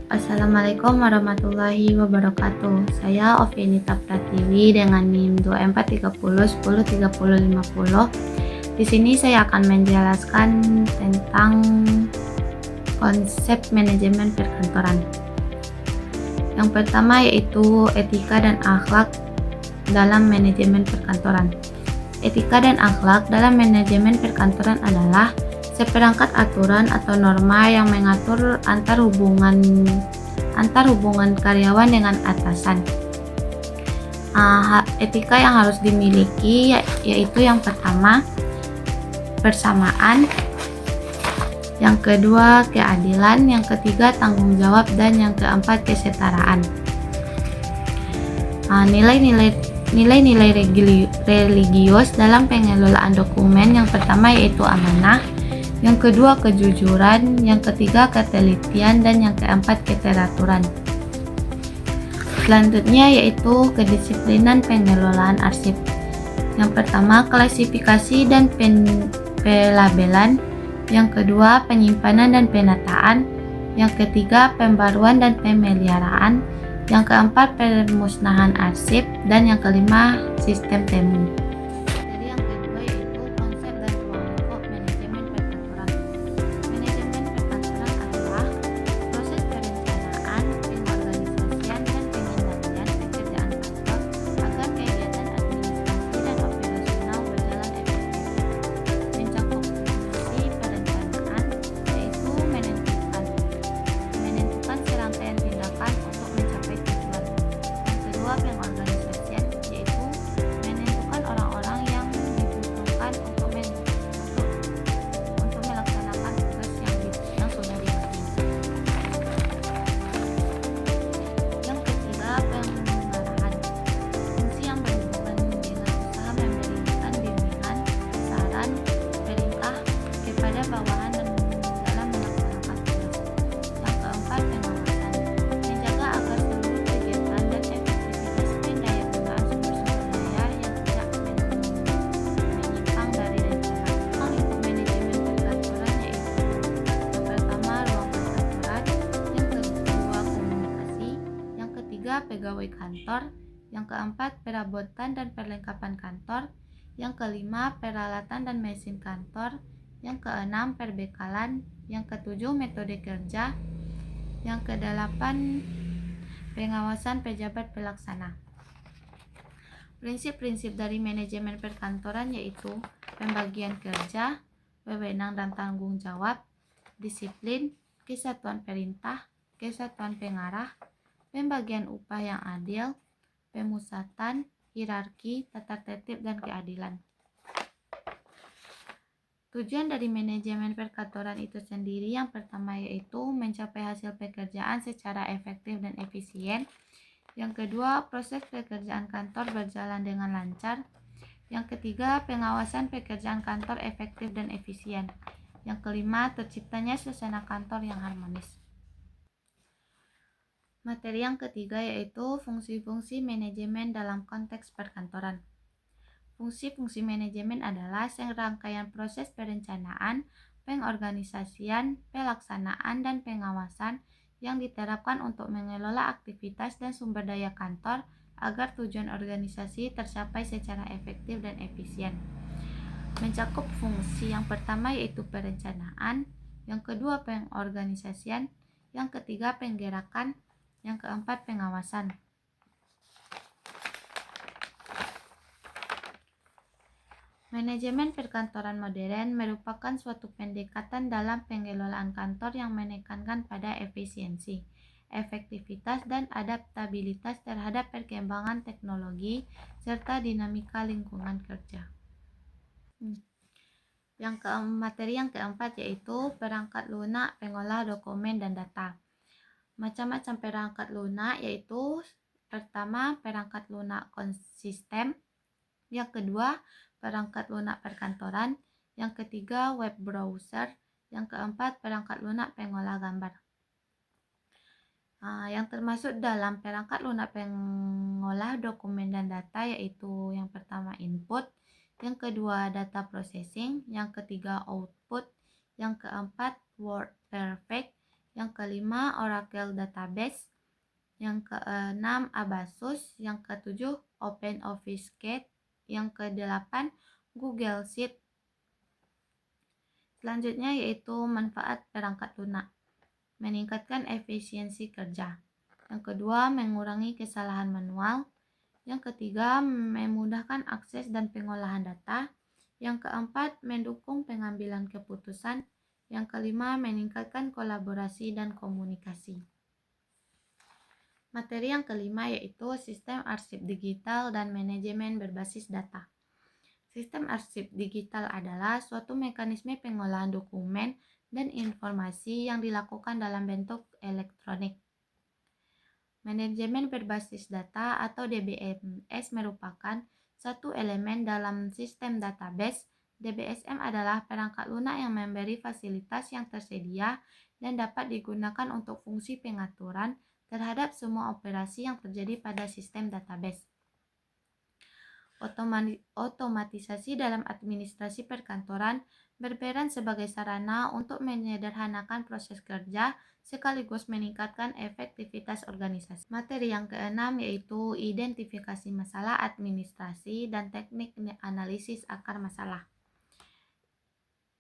Assalamualaikum warahmatullahi wabarakatuh. Saya Ovinita Pratiwi dengan NIM 2430103050. Di sini saya akan menjelaskan tentang konsep manajemen perkantoran. Yang pertama yaitu etika dan akhlak dalam manajemen perkantoran. Etika dan akhlak dalam manajemen perkantoran adalah seperangkat aturan atau norma yang mengatur antar hubungan karyawan dengan atasan. Etika yang harus dimiliki yaitu yang pertama persamaan, yang kedua keadilan, yang ketiga tanggung jawab, dan yang keempat kesetaraan. Nilai-nilai religius dalam pengelolaan dokumen yang pertama yaitu amanah, yang kedua kejujuran, yang ketiga ketelitian, dan yang keempat keteraturan. Selanjutnya yaitu kedisiplinan pengelolaan arsip. Yang pertama klasifikasi dan pelabelan, yang kedua penyimpanan dan penataan, yang ketiga pembaruan dan pemeliharaan, yang keempat pemusnahan arsip, dan yang kelima sistem temu. Jadi yang kedua yaitu konsep dan ruang lingkup manajemen perkantoran. Manajemen perkantoran adalah proses perencanaan, pengorganisasian, dan pengendalian pekerjaan kantor agar kegiatan administrasi dan operasional berjalan efektif. Mencakup fungsi perencanaan yaitu menentukan serangkaian tindakan untuk mencapai tujuan. Yang kedua pengorganisasian yaitu menentukan orang-orang yang dibutuhkan untuk melaksanakan tugas yang sudah dibagi. Yang ketiga pengarahan, fungsi yang berhubungan dengan usaha memberikan bimbingan, saran, perintah kepada bawahan dan dalam melaksanakan tugas. Yang keempat pengawasan, menjaga agar seluruh kegiatan dan efektivitas pendayagunaan sumber-sumber daya yang tidak menyimpang dari rencana. Lingkup manajemen perkantoran yaitu yang pertama ruang perkantoran, yang kedua komunikasi, yang ketiga pegawai kantor, yang keempat perabotan dan perlengkapan kantor, yang kelima peralatan dan mesin kantor, yang keenam perbekalan, yang ketujuh metode kerja, yang kedelapan pengawasan pejabat pelaksana. Prinsip-prinsip dari manajemen perkantoran yaitu pembagian kerja, wewenang dan tanggung jawab, disiplin, kesatuan perintah, kesatuan pengarah, pembagian upah yang adil, pemusatan, hierarki, tata tertib, dan keadilan. Tujuan dari manajemen perkantoran itu sendiri yang pertama yaitu mencapai hasil pekerjaan secara efektif dan efisien. Yang kedua, proses pekerjaan kantor berjalan dengan lancar. Yang ketiga, pengawasan pekerjaan kantor efektif dan efisien. Yang kelima, terciptanya suasana kantor yang harmonis. Materi yang ketiga yaitu fungsi-fungsi manajemen dalam konteks perkantoran. Fungsi-fungsi manajemen adalah serangkaian proses perencanaan, pengorganisasian, pelaksanaan, dan pengawasan yang diterapkan untuk mengelola aktivitas dan sumber daya kantor agar tujuan organisasi tercapai secara efektif dan efisien. Mencakup fungsi yang pertama yaitu perencanaan, yang kedua pengorganisasian, yang ketiga penggerakan, yang keempat pengawasan. Manajemen perkantoran modern merupakan suatu pendekatan dalam pengelolaan kantor yang menekankan pada efisiensi, efektivitas, dan adaptabilitas terhadap perkembangan teknologi serta dinamika lingkungan kerja. Materi yang keempat yaitu perangkat lunak pengolah dokumen dan data. Macam-macam perangkat lunak yaitu pertama perangkat lunak konsisten, yang kedua perangkat lunak perkantoran, yang ketiga web browser, yang keempat perangkat lunak pengolah gambar. Yang termasuk dalam perangkat lunak pengolah dokumen dan data yaitu yang pertama input, yang kedua data processing, yang ketiga output, yang keempat word perfect, yang kelima Oracle Database, yang keenam Abasus, yang ketujuh OpenOfficeCAD, yang kedelapan Google Sheet. Selanjutnya yaitu manfaat perangkat lunak, meningkatkan efisiensi kerja. Yang kedua, mengurangi kesalahan manual. Yang ketiga, memudahkan akses dan pengolahan data. Yang keempat, mendukung pengambilan keputusan. Yang kelima, meningkatkan kolaborasi dan komunikasi. Materi yang kelima yaitu sistem arsip digital dan manajemen berbasis data. Sistem arsip digital adalah suatu mekanisme pengolahan dokumen dan informasi yang dilakukan dalam bentuk elektronik. Manajemen berbasis data atau DBMS merupakan satu elemen dalam sistem database. DBSM adalah perangkat lunak yang memberi fasilitas yang tersedia dan dapat digunakan untuk fungsi pengaturan terhadap semua operasi yang terjadi pada sistem database. Otomatisasi dalam administrasi perkantoran berperan sebagai sarana untuk menyederhanakan proses kerja sekaligus meningkatkan efektivitas organisasi. Materi yang keenam yaitu identifikasi masalah administrasi dan teknik analisis akar masalah.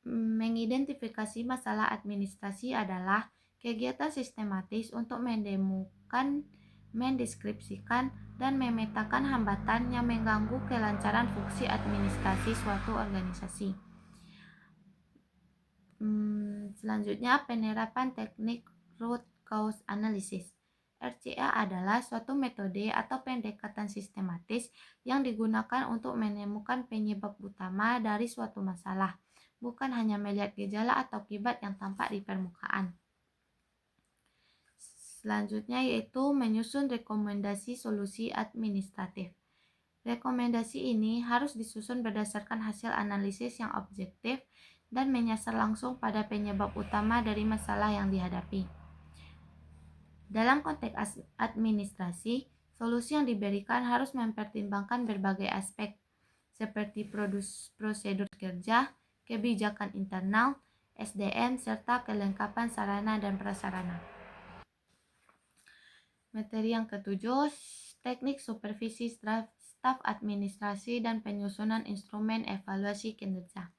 Mengidentifikasi masalah administrasi adalah kegiatan sistematis untuk menemukan, mendeskripsikan, dan memetakan hambatan yang mengganggu kelancaran fungsi administrasi suatu organisasi. Selanjutnya, penerapan teknik root cause analysis. RCA adalah suatu metode atau pendekatan sistematis yang digunakan untuk menemukan penyebab utama dari suatu masalah, bukan hanya melihat gejala atau akibat yang tampak di permukaan. Selanjutnya yaitu menyusun rekomendasi solusi administratif. Rekomendasi ini harus disusun berdasarkan hasil analisis yang objektif dan menyasar langsung pada penyebab utama dari masalah yang dihadapi. Dalam konteks administrasi, solusi yang diberikan harus mempertimbangkan berbagai aspek, seperti prosedur kerja, kebijakan internal, SDM, serta kelengkapan sarana dan prasarana. Materi yang ketujuh, teknik supervisi staf administrasi dan penyusunan instrumen evaluasi kinerja.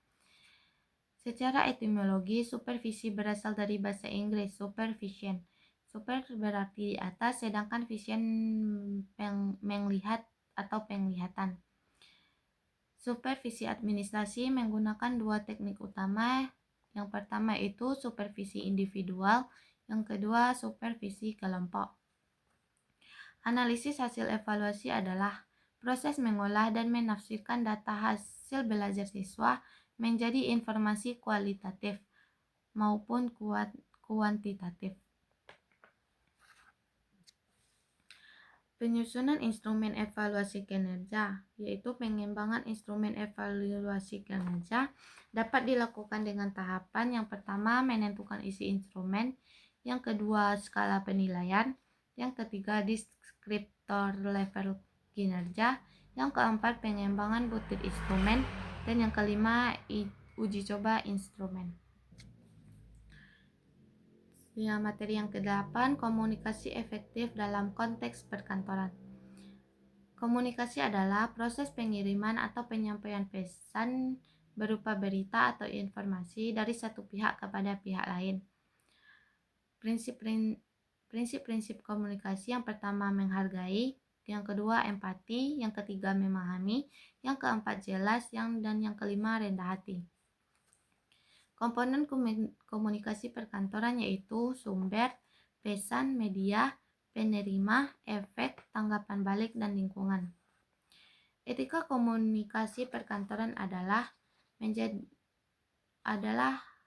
Secara etimologi, supervisi berasal dari bahasa Inggris supervision. Super berarti di atas, sedangkan vision melihat atau penglihatan. Supervisi administrasi menggunakan dua teknik utama. Yang pertama itu supervisi individual, yang kedua supervisi kelompok. Analisis hasil evaluasi adalah proses mengolah dan menafsirkan data hasil belajar siswa menjadi informasi kualitatif maupun kuantitatif. Penyusunan instrumen evaluasi kinerja, yaitu pengembangan instrumen evaluasi kinerja dapat dilakukan dengan tahapan. Yang pertama, menentukan isi instrumen. Yang kedua, skala penilaian. Yang ketiga, deskriptor level kinerja. Yang keempat, pengembangan butir instrumen. Dan yang kelima, uji coba instrumen. Materi yang ke-8, komunikasi efektif dalam konteks perkantoran. Komunikasi adalah proses pengiriman atau penyampaian pesan berupa berita atau informasi dari satu pihak kepada pihak lain. Prinsip-prinsip komunikasi yang pertama menghargai, yang kedua empati, yang ketiga memahami, yang keempat jelas, dan yang kelima rendah hati. Komponen komunikasi perkantoran yaitu sumber, pesan, media, penerima, efek, tanggapan balik, dan lingkungan. Etika komunikasi perkantoran adalah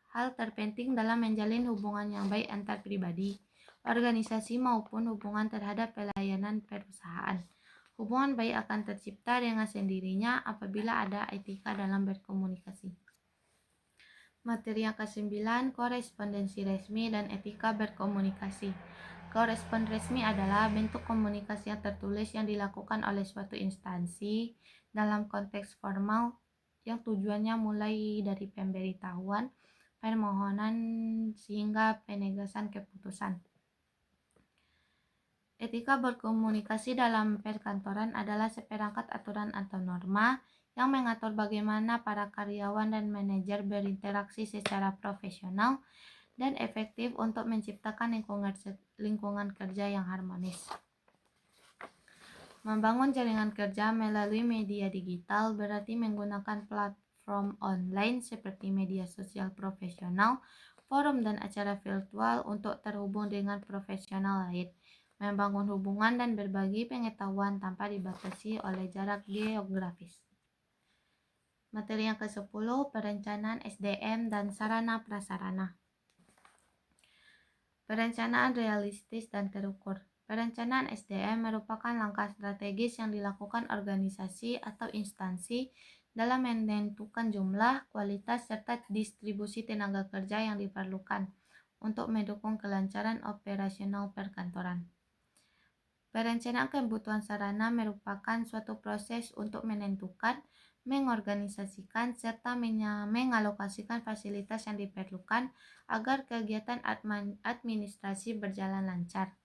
hal terpenting dalam menjalin hubungan yang baik antar pribadi, organisasi maupun hubungan terhadap pelayanan perusahaan. Hubungan baik akan tercipta dengan sendirinya apabila ada etika dalam berkomunikasi. Materi yang ke-9, korespondensi resmi dan etika berkomunikasi. Korespon resmi adalah bentuk komunikasi yang tertulis yang dilakukan oleh suatu instansi dalam konteks formal yang tujuannya mulai dari pemberitahuan, permohonan sehingga penegasan keputusan. Etika berkomunikasi dalam perkantoran adalah seperangkat aturan atau norma yang mengatur bagaimana para karyawan dan manajer berinteraksi secara profesional dan efektif untuk menciptakan lingkungan kerja yang harmonis. Membangun jaringan kerja melalui media digital berarti menggunakan platform online seperti media sosial profesional, forum dan acara virtual untuk terhubung dengan profesional lain, membangun hubungan dan berbagi pengetahuan tanpa dibatasi oleh jarak geografis. Materi yang ke-10, perencanaan SDM dan sarana prasarana. Perencanaan realistis dan terukur. Perencanaan SDM merupakan langkah strategis yang dilakukan organisasi atau instansi dalam menentukan jumlah, kualitas, serta distribusi tenaga kerja yang diperlukan untuk mendukung kelancaran operasional perkantoran. Perencanaan kebutuhan sarana merupakan suatu proses untuk menentukan, mengorganisasikan, serta mengalokasikan fasilitas yang diperlukan agar kegiatan administrasi berjalan lancar.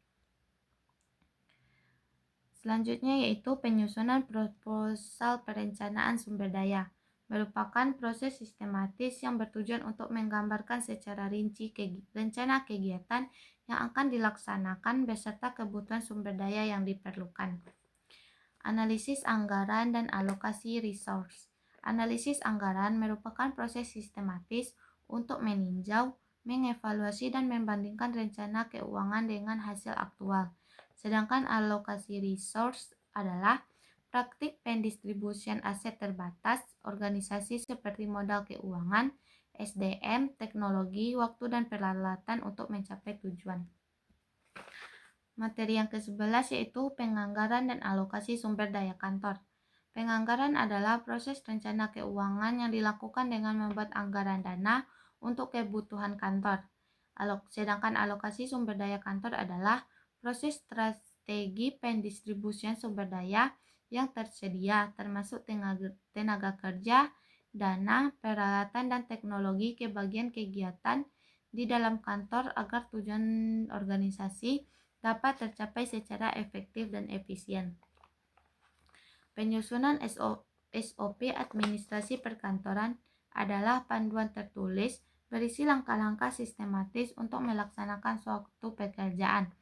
Selanjutnya yaitu penyusunan proposal perencanaan sumber daya. Merupakan proses sistematis yang bertujuan untuk menggambarkan secara rinci rencana kegiatan yang akan dilaksanakan beserta kebutuhan sumber daya yang diperlukan. Analisis anggaran dan alokasi resource. Analisis anggaran merupakan proses sistematis untuk meninjau, mengevaluasi dan membandingkan rencana keuangan dengan hasil aktual. Sedangkan alokasi resource adalah praktik pendistribusian aset terbatas organisasi seperti modal keuangan, SDM, teknologi, waktu dan peralatan untuk mencapai tujuan. Materi yang ke-11 yaitu penganggaran dan alokasi sumber daya kantor. Penganggaran adalah proses rencana keuangan yang dilakukan dengan membuat anggaran dana untuk kebutuhan kantor. Sedangkan alokasi sumber daya kantor adalah proses strategi pendistribusian sumber daya yang tersedia termasuk tenaga kerja, dana, peralatan, dan teknologi ke bagian kegiatan di dalam kantor agar tujuan organisasi dapat tercapai secara efektif dan efisien. Penyusunan SOP administrasi perkantoran adalah panduan tertulis berisi langkah-langkah sistematis untuk melaksanakan suatu pekerjaan.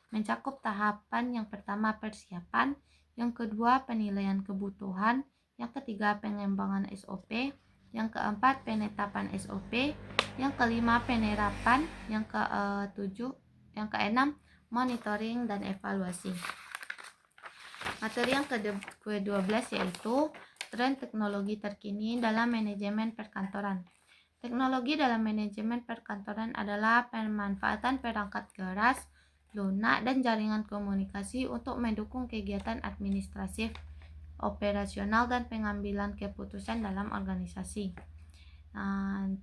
Mencakup tahapan yang pertama persiapan, yang kedua penilaian kebutuhan, yang ketiga pengembangan SOP, yang keempat penetapan SOP, yang kelima penerapan, yang keenam monitoring dan evaluasi. Materi yang ke-12 yaitu tren teknologi terkini dalam manajemen perkantoran. Teknologi dalam manajemen perkantoran adalah pemanfaatan perangkat keras, lunak, dan jaringan komunikasi untuk mendukung kegiatan administratif, operasional, dan pengambilan keputusan dalam organisasi.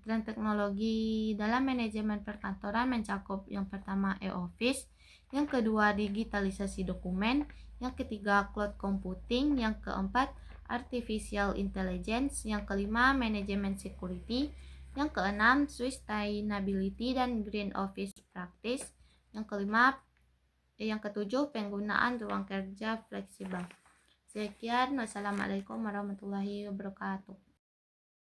Tren teknologi dalam manajemen perkantoran mencakup yang pertama e-office, yang kedua digitalisasi dokumen, yang ketiga cloud computing, yang keempat artificial intelligence, yang kelima manajemen security, yang keenam sustainability dan green office practice, yang ketujuh penggunaan ruang kerja fleksibel. Sekian, wassalamualaikum warahmatullahi wabarakatuh.